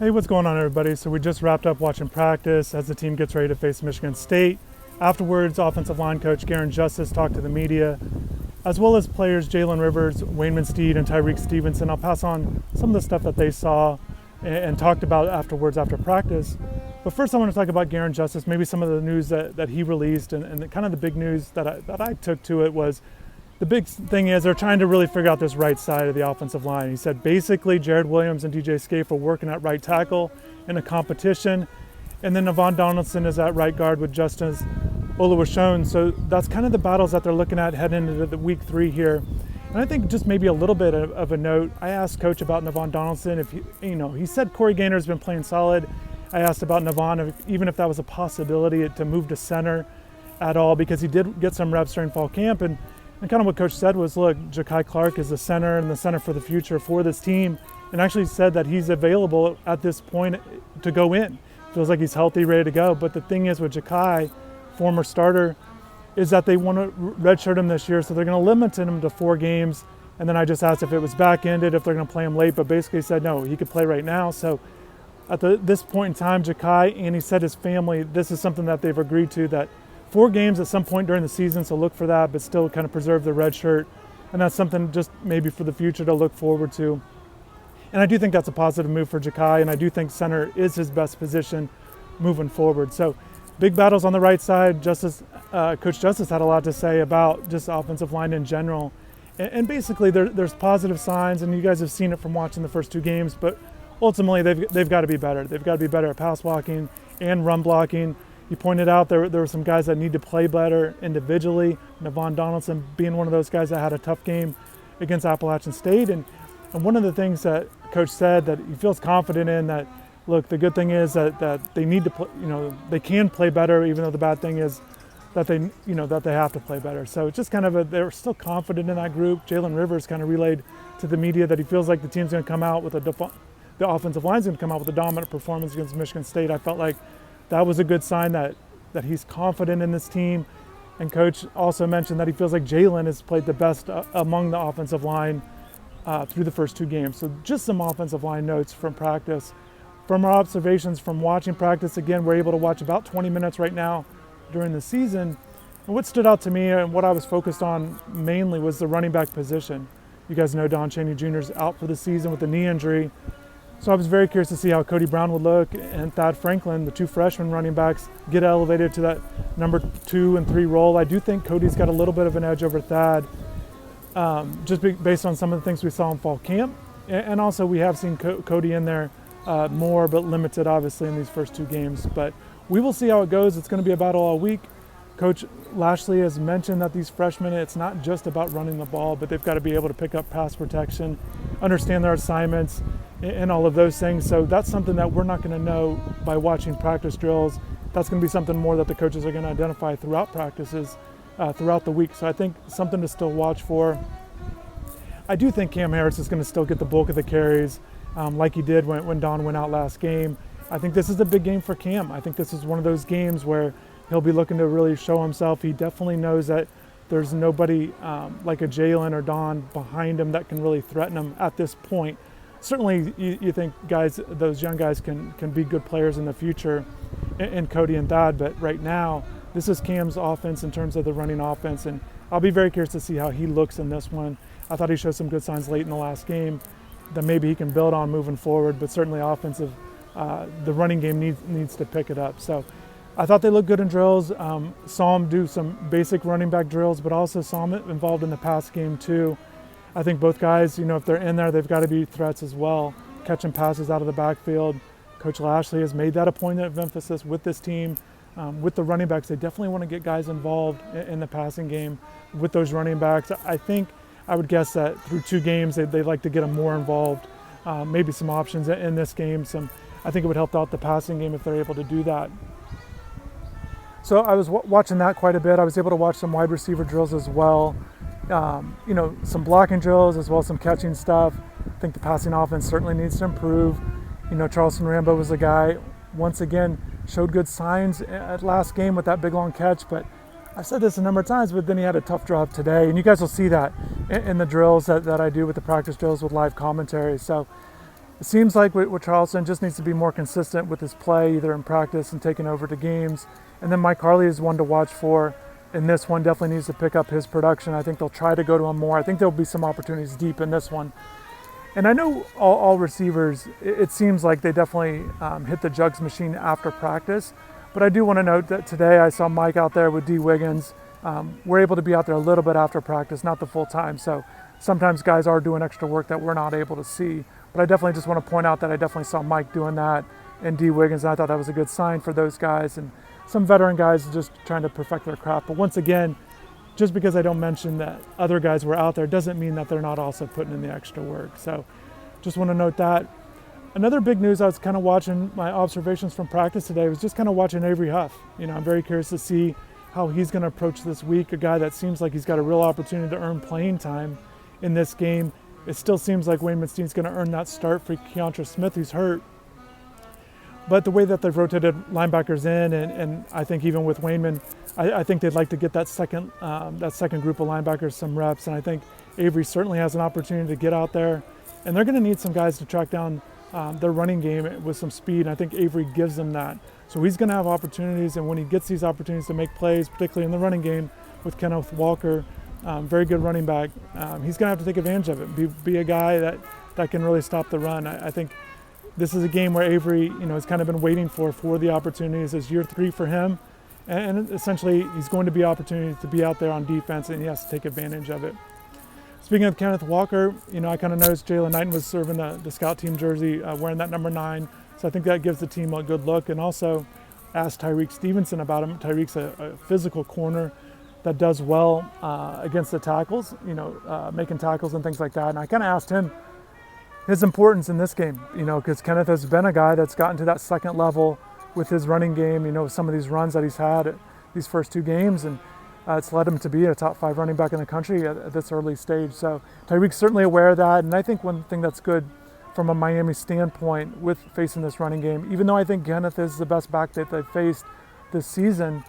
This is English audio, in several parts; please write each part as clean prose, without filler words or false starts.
Hey, what's going on, everybody? So we just wrapped up watching practice as the team gets ready to face Michigan State. Afterwards, offensive line coach Garen Justice talked to the media, as well as players Jalen Rivers, Wayne Steed, and Tyreek Stevenson. I'll pass on some of the stuff that they saw and talked about afterwards after practice. But first, I want to talk about Garen Justice, maybe some of the news that he released, and kind of the big news that I took to it was the big thing is they're trying to really figure out this right side of the offensive line. He said basically Jared Williams and DJ Scaife are working at right tackle in a competition, and then Navon Donaldson is at right guard with Justice Oluwashone. So that's kind of the battles that they're looking at heading into the week 3 here. And I think just maybe a little bit of a note, I asked Coach about Navon Donaldson. If he said Corey Gaynor's been playing solid. I asked about Navon, even if that was a possibility to move to center at all, because he did get some reps during fall camp. And kind of what Coach said was, look, Ja'Kai Clark is the center and the center for the future for this team, and actually said that he's available at this point to go in. Feels like he's healthy, ready to go. But the thing is with Ja'Kai, former starter, is that they want to redshirt him this year, so they're going to limit him to 4 games. And then I just asked if it was back-ended, if they're going to play him late, but basically said no, he could play right now. So at this point in time, Ja'Kai, and he said his family, this is something that they've agreed to, that 4 games at some point during the season, so look for that, but still kind of preserve the red shirt. And that's something just maybe for the future to look forward to. And I do think that's a positive move for Ja'Kai, and I do think center is his best position moving forward. So big battles on the right side. Coach Justice had a lot to say about just offensive line in general. And basically there's positive signs, and you guys have seen it from watching the first 2 games, but ultimately they've got to be better. They've got to be better at pass blocking and run blocking. You pointed out there were some guys that need to play better individually. Navon Donaldson being one of those guys that had a tough game against Appalachian State. And one of the things that Coach said that he feels confident in, that, look, the good thing is that they need to play, they can play better, even though the bad thing is that they have to play better. So it's just kind of they're still confident in that group. Jalen Rivers kind of relayed to the media that he feels like the team's going to come out with the offensive line's going to come out with a dominant performance against Michigan State. I felt like that was a good sign that he's confident in this team. And Coach also mentioned that he feels like Jalen has played the best among the offensive line through the first 2 games. So just some offensive line notes from practice. From our observations from watching practice, again, we're able to watch about 20 minutes right now during the season. And what stood out to me and what I was focused on mainly was the running back position. You guys know Don Chaney Jr. is out for the season with a knee injury. So I was very curious to see how Cody Brown would look, and Thad Franklin, the 2 freshman running backs, get elevated to that number 2 and 3 role. I do think Cody's got a little bit of an edge over Thad, just based on some of the things we saw in fall camp. And also we have seen Cody in there more, but limited obviously in these first 2 games. But we will see how it goes. It's going to be a battle all week. Coach Lashley has mentioned that these freshmen, it's not just about running the ball, but they've got to be able to pick up pass protection, understand their assignments, and all of those things. So that's something that we're not going to know by watching practice drills. That's going to be something more that the coaches are going to identify throughout practices, throughout the week. So I think something to still watch for. I do think Cam Harris is going to still get the bulk of the carries, like he did when Don went out last game. I think this is a big game for Cam. I think this is one of those games where he'll be looking to really show himself. He definitely knows that there's nobody like a Jalen or Don behind him that can really threaten him at this point. Certainly you think those young guys can be good players in the future, in Cody and Thad, but right now this is Cam's offense in terms of the running offense, and I'll be very curious to see how he looks in this one. I thought he showed some good signs late in the last game that maybe he can build on moving forward, but certainly the running game needs to pick it up. So I thought they looked good in drills. Saw him do some basic running back drills, but also saw him involved in the pass game too. I think both guys, if they're in there, they've got to be threats as well, catching passes out of the backfield. Coach Lashley has made that a point of emphasis with this team. With the running backs, they definitely want to get guys involved in the passing game with those running backs. I would guess that through 2 games, they'd like to get them more involved. Maybe some options in this game. I think it would help out the passing game if they're able to do that. So I was watching that quite a bit. I was able to watch some wide receiver drills as well. Some blocking drills as well as some catching stuff. I think the passing offense certainly needs to improve. Charleston Rambo was a guy, once again, showed good signs at last game with that big long catch, but I've said this a number of times, but then he had a tough drop today, and you guys will see that in the drills that I do with the practice drills with live commentary. So It seems like with Charleston just needs to be more consistent with his play, either in practice and taking over to games. And then Mike Harley is one to watch for. And this one definitely needs to pick up his production. I think they'll try to go to him more. I think there'll be some opportunities deep in this one. And I know all receivers, it seems like they definitely hit the jugs machine after practice. But I do want to note that today I saw Mike out there with D. Wiggins. We're able to be out there a little bit after practice, not the full time. So sometimes guys are doing extra work that we're not able to see. But I definitely just want to point out that I definitely saw Mike doing that and D. Wiggins, and I thought that was a good sign for those guys. And some veteran guys just trying to perfect their craft. But once again, just because I don't mention that other guys were out there doesn't mean that they're not also putting in the extra work. So just want to note that. Another big news, I was kind of watching my observations from practice today, was just kind of watching Avery Huff. I'm very curious to see how he's going to approach this week, a guy that seems like he's got a real opportunity to earn playing time in this game. It still seems like Wayne Steen's going to earn that start for Keontra Smith, who's hurt. But the way that they've rotated linebackers in, and I think even with Wayman, I think they'd like to get that second group of linebackers some reps. And I think Avery certainly has an opportunity to get out there. And they're going to need some guys to track down their running game with some speed. And I think Avery gives them that. So he's going to have opportunities. And when he gets these opportunities to make plays, particularly in the running game with Kenneth Walker, very good running back, he's going to have to take advantage of it. Be a guy that can really stop the run. I think this is a game where Avery, has kind of been waiting for the opportunities. It's year 3 for him, and essentially he's going to be opportunities to be out there on defense, and he has to take advantage of it. Speaking of Kenneth Walker, I kind of noticed Jalen Knighton was serving the scout team jersey, wearing that number 9. So I think that gives the team a good look. And also asked Tyreek Stevenson about him. Tyreek's a physical corner that does well against the tackles, making tackles and things like that. And I kind of asked him his importance in this game, because Kenneth has been a guy that's gotten to that second level with his running game, some of these runs that he's had at these first 2 games, and it's led him to be a top 5 running back in the country at this early stage. So Tyreek's certainly aware of that, and I think one thing that's good from a Miami standpoint with facing this running game, even though I think Kenneth is the best back that they've faced this season,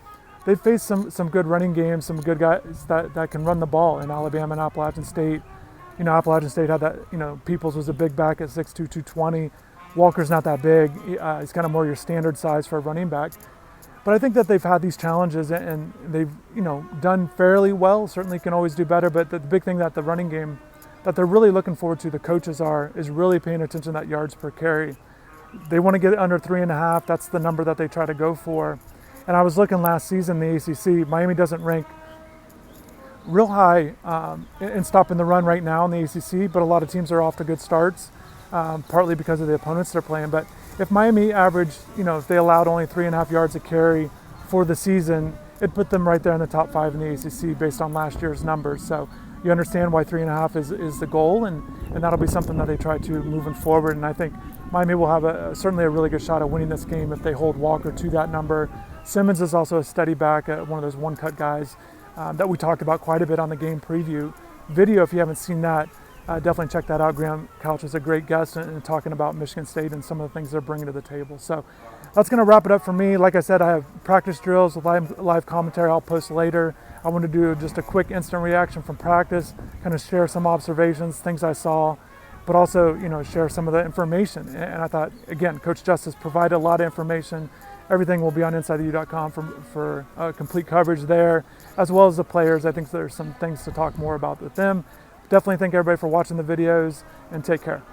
they've faced some good running games, some good guys that can run the ball in Alabama and Appalachian State. Appalachian State had that, Peoples was a big back at 6'2", 220. Walker's not that big. He's kind of more your standard size for a running back. But I think that they've had these challenges and they've, done fairly well. Certainly can always do better, but the big thing that the running game that they're really looking forward to, the coaches is really paying attention to that yards per carry. They want to get it under 3.5. That's the number that they try to go for. And I was looking last season, the ACC, Miami doesn't rank real high in stopping the run right now in the ACC, but a lot of teams are off to good starts, partly because of the opponents they're playing. But if Miami averaged, if they allowed only 3.5 yards a carry for the season, it put them right there in the top 5 in the ACC based on last year's numbers. So you understand why 3.5 is the goal, and that'll be something that they try to moving forward. And I think Miami will have certainly a really good shot at winning this game if they hold Walker to that number. Simmons is also a steady back, one of those one-cut guys that we talked about quite a bit on the game preview video. If you haven't seen that, definitely check that out. Graham Couch is a great guest and talking about Michigan State and some of the things they're bringing to the table. So that's going to wrap it up for me. Like I said, I have practice drills with live commentary I'll post later. I want to do just a quick instant reaction from practice, kind of share some observations, things I saw, but also, share some of the information. And I thought, again, Coach Justice provided a lot of information. Everything will be on InsideTheU.com for complete coverage there, as well as the players. I think there's some things to talk more about with them. Definitely thank everybody for watching the videos, and take care.